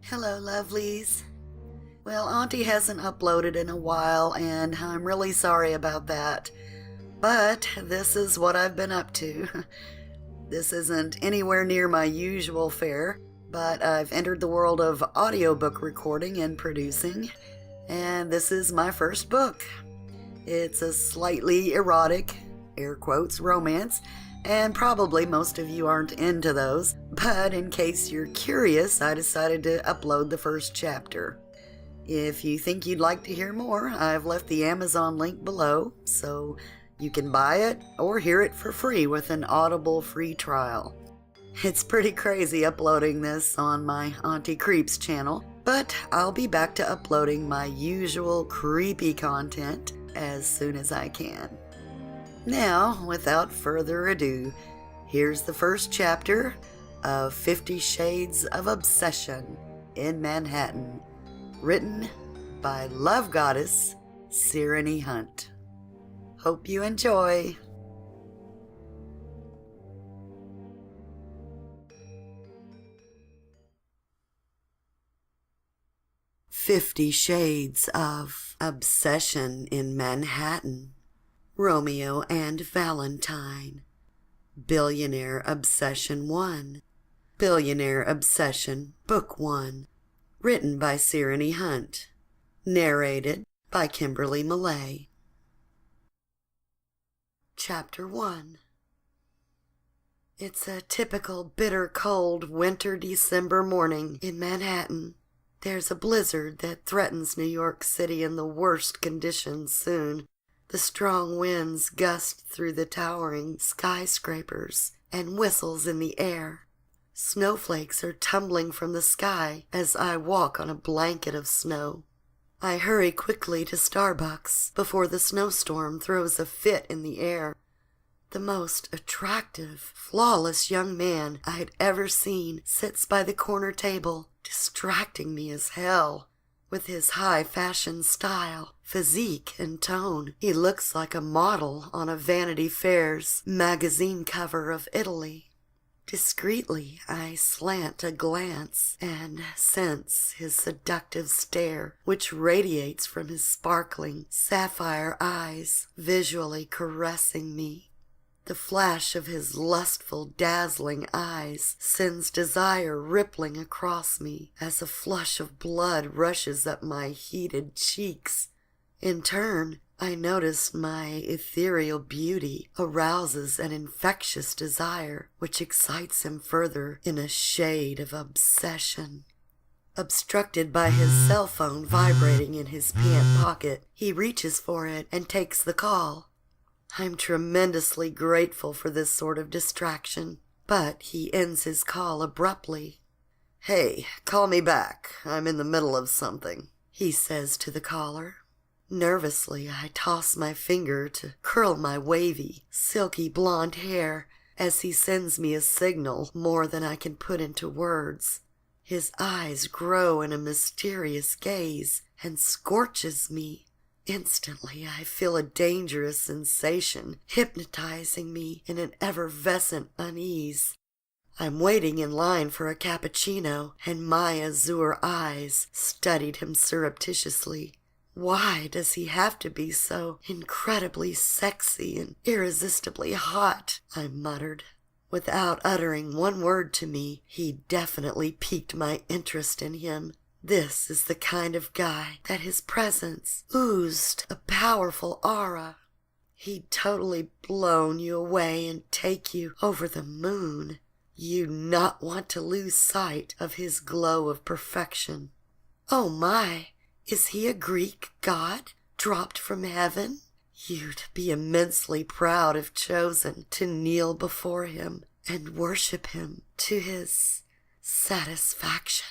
Hello, lovelies. Well, Auntie hasn't uploaded in a while, and I'm really sorry about that. But this is what I've been up to. This isn't anywhere near my usual fare, but I've entered the world of audiobook recording and producing, and this is my first book. It's a slightly erotic, air quotes, romance, and probably most of you aren't into those, but in case you're curious, I decided to upload the first chapter. If you think you'd like to hear more, I've left the Amazon link below, so you can buy it or hear it for free with an Audible free trial. It's pretty crazy uploading this on my Auntie Creeps channel, but I'll be back to uploading my usual creepy content as soon as I can. Now, without further ado, here's the first chapter of 50 Shades of Obsession in Manhattan, written by Love Goddess Sirenny Hunt. Hope you enjoy. "50 Shades of Obsession in Manhattan." Romeo and Valentine. Billionaire Obsession 1. Billionaire Obsession Book 1. Written by Sirenny Hunt. Narrated by Kimberly Millay. Chapter 1. It's a typical bitter cold winter December morning in Manhattan. There's a blizzard that threatens New York City in the worst conditions soon. The strong winds gust through the towering skyscrapers and whistles in the air. Snowflakes are tumbling from the sky as I walk on a blanket of snow. I hurry quickly to Starbucks before the snowstorm throws a fit in the air. The most attractive, flawless young man I had ever seen sits by the corner table, distracting me as hell. With his high-fashion style, physique, and tone, he looks like a model on a Vanity Fair's magazine cover of Italy. Discreetly, I slant a glance and sense his seductive stare, which radiates from his sparkling, sapphire eyes, visually caressing me. The flash of his lustful, dazzling eyes sends desire rippling across me as a flush of blood rushes up my heated cheeks. In turn, I notice my ethereal beauty arouses an infectious desire which excites him further in a shade of obsession. Obstructed by his cell phone vibrating in his pant pocket, he reaches for it and takes the call. I'm tremendously grateful for this sort of distraction, but he ends his call abruptly. "Hey, call me back. I'm in the middle of something," he says to the caller. Nervously, I toss my finger to curl my wavy, silky blonde hair as he sends me a signal more than I can put into words. His eyes grow in a mysterious gaze and scorches me. Instantly, I feel a dangerous sensation hypnotizing me in an effervescent unease. I'm waiting in line for a cappuccino, and my azure eyes studied him surreptitiously. Why does he have to be so incredibly sexy and irresistibly hot? I muttered. Without uttering one word to me, he definitely piqued my interest in him. This is the kind of guy that his presence oozed a powerful aura. He'd totally blown you away and take you over the moon. You'd not want to lose sight of his glow of perfection. Oh my, is he a Greek god dropped from heaven? You'd be immensely proud if chosen to kneel before him and worship him to his satisfaction.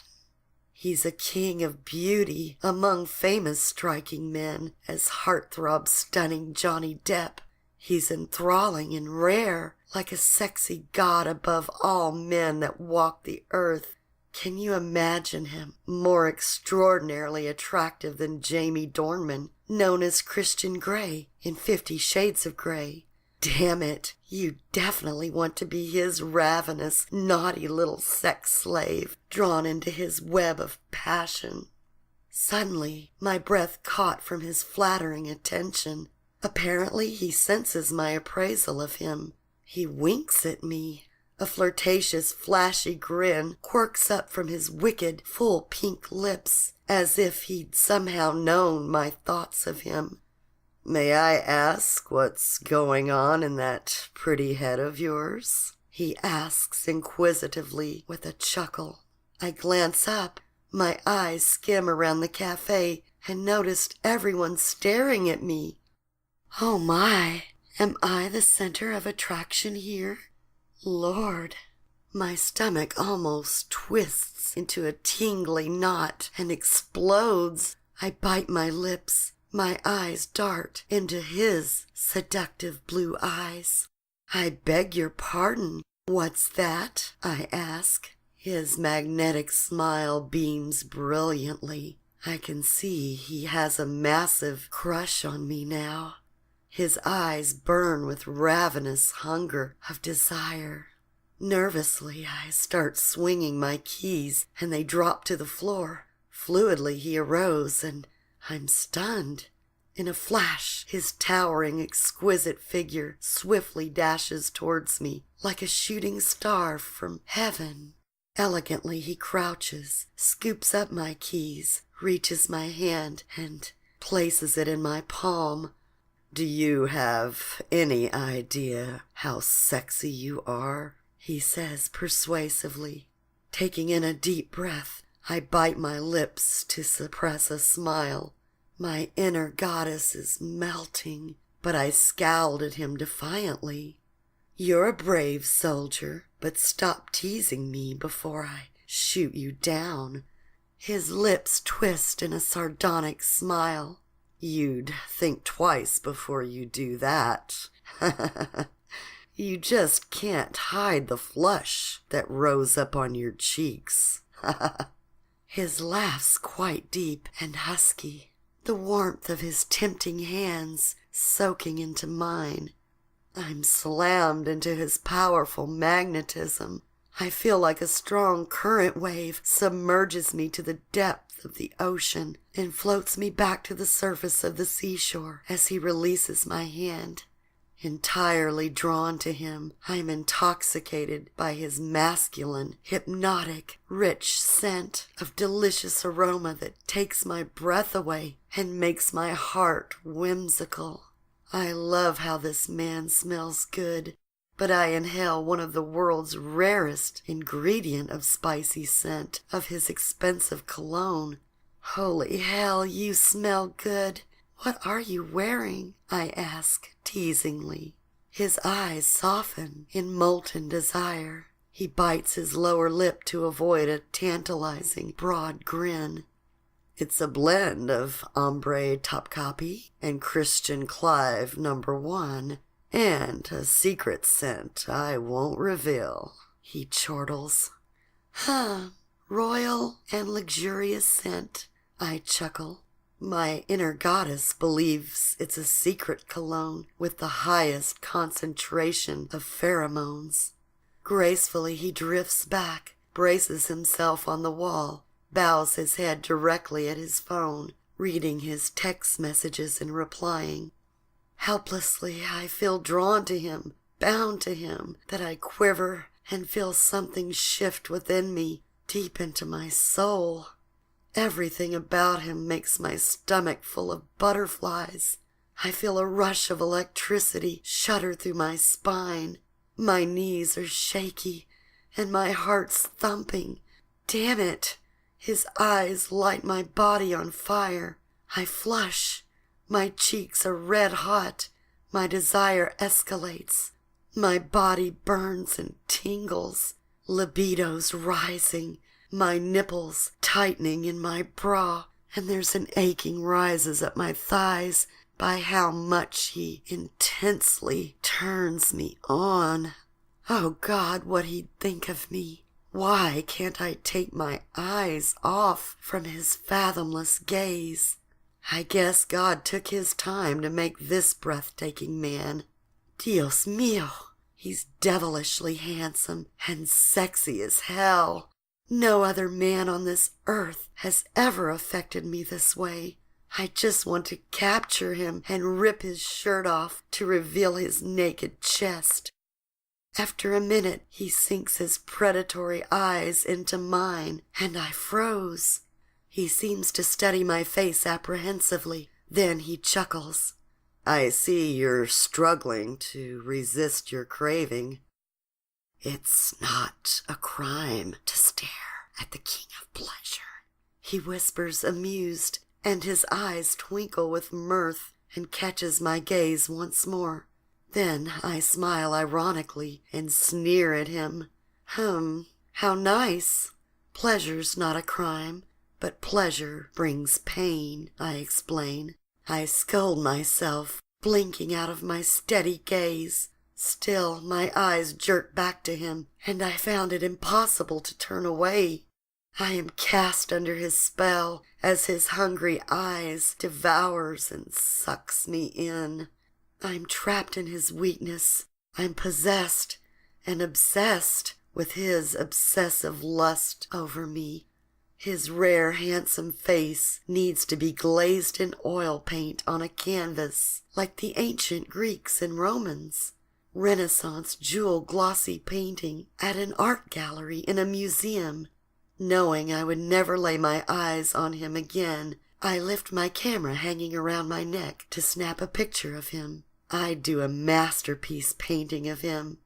He's a king of beauty among famous striking men, as heartthrob stunning Johnny Depp. He's enthralling and rare, like a sexy god above all men that walk the earth. Can you imagine him more extraordinarily attractive than Jamie Dornan, known as Christian Grey in 50 Shades of Grey? Damn it, you definitely want to be his ravenous, naughty little sex slave, drawn into his web of passion. Suddenly, my breath caught from his flattering attention. Apparently, he senses my appraisal of him. He winks at me. A flirtatious, flashy grin quirks up from his wicked, full pink lips, as if he'd somehow known my thoughts of him. "May I ask what's going on in that pretty head of yours?" he asks inquisitively with a chuckle. I glance up. My eyes skim around the cafe and noticed everyone staring at me. Oh my, am I the center of attraction here? Lord, my stomach almost twists into a tingly knot and explodes. I bite my lips. My eyes dart into his seductive blue eyes. "I beg your pardon. What's that?" I ask. His magnetic smile beams brilliantly. I can see he has a massive crush on me now. His eyes burn with ravenous hunger of desire. Nervously, I start swinging my keys, and they drop to the floor. Fluidly, he arose, and I'm stunned. In a flash, his towering, exquisite figure swiftly dashes towards me like a shooting star from heaven. Elegantly, he crouches, scoops up my keys, reaches my hand, and places it in my palm. "Do you have any idea how sexy you are?" he says persuasively. Taking in a deep breath, I bite my lips to suppress a smile. My inner goddess is melting, but I scowled at him defiantly. "You're a brave soldier, but stop teasing me before I shoot you down." His lips twist in a sardonic smile. "You'd think twice before you do that." "You just can't hide the flush that rose up on your cheeks." His laugh's quite deep and husky, the warmth of his tempting hands soaking into mine. I'm slammed into his powerful magnetism. I feel like a strong current wave submerges me to the depth of the ocean and floats me back to the surface of the seashore as he releases my hand. Entirely drawn to him, I am intoxicated by his masculine, hypnotic, rich scent of delicious aroma that takes my breath away and makes my heart whimsical. I love how this man smells good, but I inhale one of the world's rarest ingredient of spicy scent of his expensive cologne. "Holy hell, you smell good. What are you wearing?" I ask teasingly. His eyes soften in molten desire. He bites his lower lip to avoid a tantalizing broad grin. "It's a blend of Ombre Topkapi and Christian Clive #1, and a secret scent I won't reveal," he chortles. Royal and luxurious scent," I chuckle. My inner goddess believes it's a secret cologne with the highest concentration of pheromones. Gracefully he drifts back, braces himself on the wall, bows his head directly at his phone, reading his text messages and replying. Helplessly I feel drawn to him, bound to him, that I quiver and feel something shift within me, deep into my soul. Everything about him makes my stomach full of butterflies. I feel a rush of electricity shudder through my spine. My knees are shaky, and my heart's thumping. Damn it! His eyes light my body on fire. I flush. My cheeks are red hot. My desire escalates. My body burns and tingles. Libido's rising. My nipples tightening in my bra, and there's an aching rises up my thighs by how much he intensely turns me on. Oh God, what he'd think of me. Why can't I take my eyes off from his fathomless gaze? I guess God took his time to make this breathtaking man. Dios mío, he's devilishly handsome and sexy as hell. No other man on this earth has ever affected me this way. I just want to capture him and rip his shirt off to reveal his naked chest. After a minute, he sinks his predatory eyes into mine, and I froze. He seems to study my face apprehensively. Then he chuckles. I see you're struggling to resist your craving. It's not a crime to stare at the king of pleasure, he whispers amused, and his eyes twinkle with mirth and catches my gaze once more. Then I smile ironically and sneer at him. How nice. Pleasure's not a crime, but pleasure brings pain, I explain. I scold myself, blinking out of my steady gaze. Still, my eyes jerk back to him, and I found it impossible to turn away. I am cast under his spell as his hungry eyes devours and sucks me in. I'm trapped in his weakness. I'm possessed and obsessed with his obsessive lust over me. His rare, handsome face needs to be glazed in oil paint on a canvas, like the ancient Greeks and Romans. Renaissance jewel-glossy painting at an art gallery in a museum. Knowing I would never lay my eyes on him again, I lift my camera hanging around my neck to snap a picture of him. I'd do a masterpiece painting of him.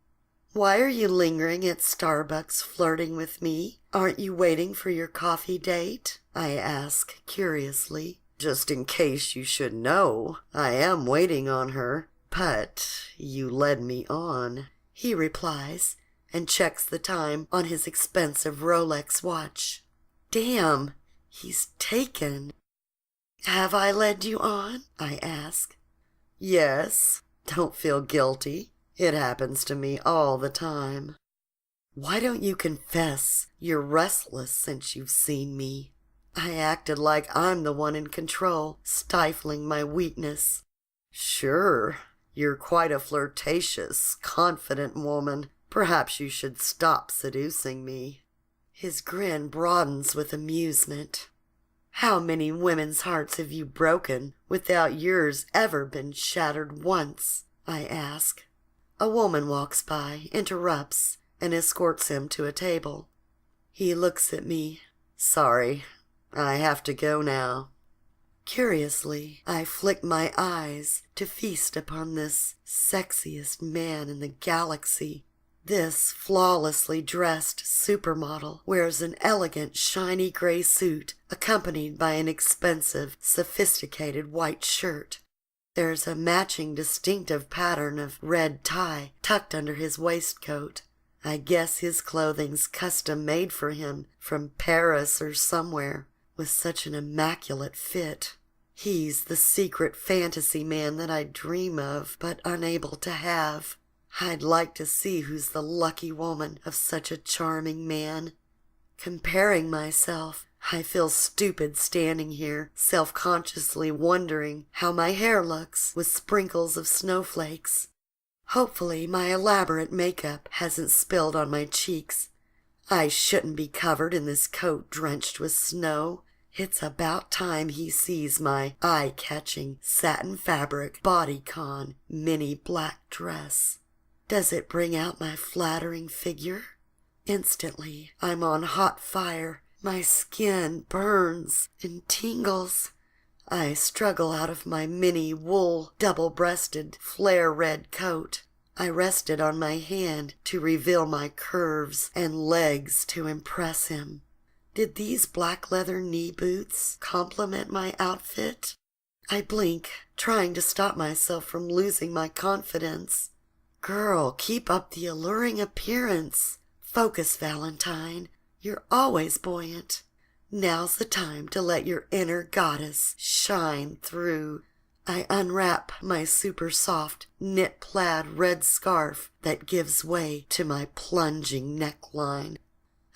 Why are you lingering at Starbucks flirting with me? Aren't you waiting for your coffee date? I ask curiously. Just in case you should know, I am waiting on her. But you led me on, he replies, and checks the time on his expensive Rolex watch. Damn, he's taken. Have I led you on? I ask. Yes, don't feel guilty. It happens to me all the time. Why don't you confess you're restless since you've seen me? I acted like I'm the one in control, stifling my weakness. Sure, you're quite a flirtatious, confident woman. Perhaps you should stop seducing me. His grin broadens with amusement. How many women's hearts have you broken without yours ever been shattered once? I ask. A woman walks by, interrupts, and escorts him to a table. He looks at me. Sorry, I have to go now. Curiously, I flick my eyes to feast upon this sexiest man in the galaxy. This flawlessly dressed supermodel wears an elegant, shiny gray suit accompanied by an expensive, sophisticated white shirt. There's a matching distinctive pattern of red tie tucked under his waistcoat. I guess his clothing's custom made for him from Paris or somewhere, with such an immaculate fit. He's the secret fantasy man that I dream of but unable to have. I'd like to see who's the lucky woman of such a charming man. Comparing myself, I feel stupid standing here, self-consciously wondering how my hair looks with sprinkles of snowflakes. Hopefully my elaborate makeup hasn't spilled on my cheeks. I shouldn't be covered in this coat drenched with snow. It's about time he sees my eye-catching satin fabric bodycon mini black dress. Does it bring out my flattering figure? Instantly, I'm on hot fire. My skin burns and tingles. I struggle out of my mini wool, double-breasted, flare-red coat. I rest it on my hand to reveal my curves and legs to impress him. Did these black leather knee boots complement my outfit? I blink, trying to stop myself from losing my confidence. Girl, keep up the alluring appearance. Focus, Valentine. You're always buoyant. Now's the time to let your inner goddess shine through. I unwrap my super soft, knit-plaid red scarf that gives way to my plunging neckline.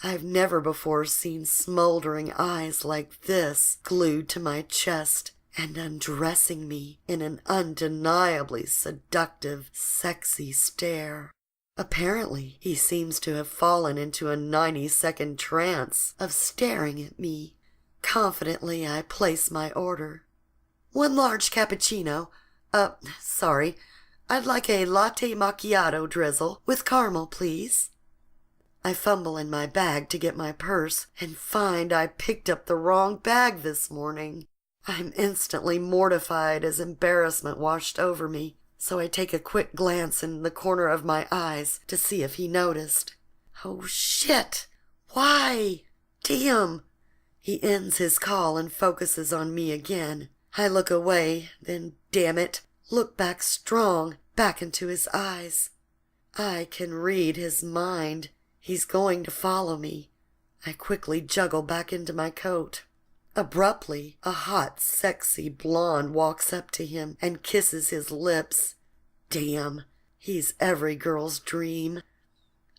I've never before seen smoldering eyes like this glued to my chest, and undressing me in an undeniably seductive, sexy stare. Apparently, he seems to have fallen into a 90-second trance of staring at me. Confidently, I place my order. 1 large cappuccino. Sorry. I'd like a latte macchiato drizzle with caramel, please. I fumble in my bag to get my purse and find I picked up the wrong bag this morning. I'm instantly mortified as embarrassment washed over me, so I take a quick glance in the corner of my eyes to see if he noticed. Oh, shit! Why? Damn! He ends his call and focuses on me again. I look away, then, damn it, look back strong, back into his eyes. I can read his mind. He's going to follow me. I quickly juggle back into my coat. Abruptly, a hot, sexy blonde walks up to him and kisses his lips. Damn, he's every girl's dream.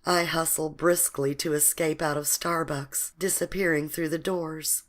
I hustle briskly to escape out of Starbucks, disappearing through the doors.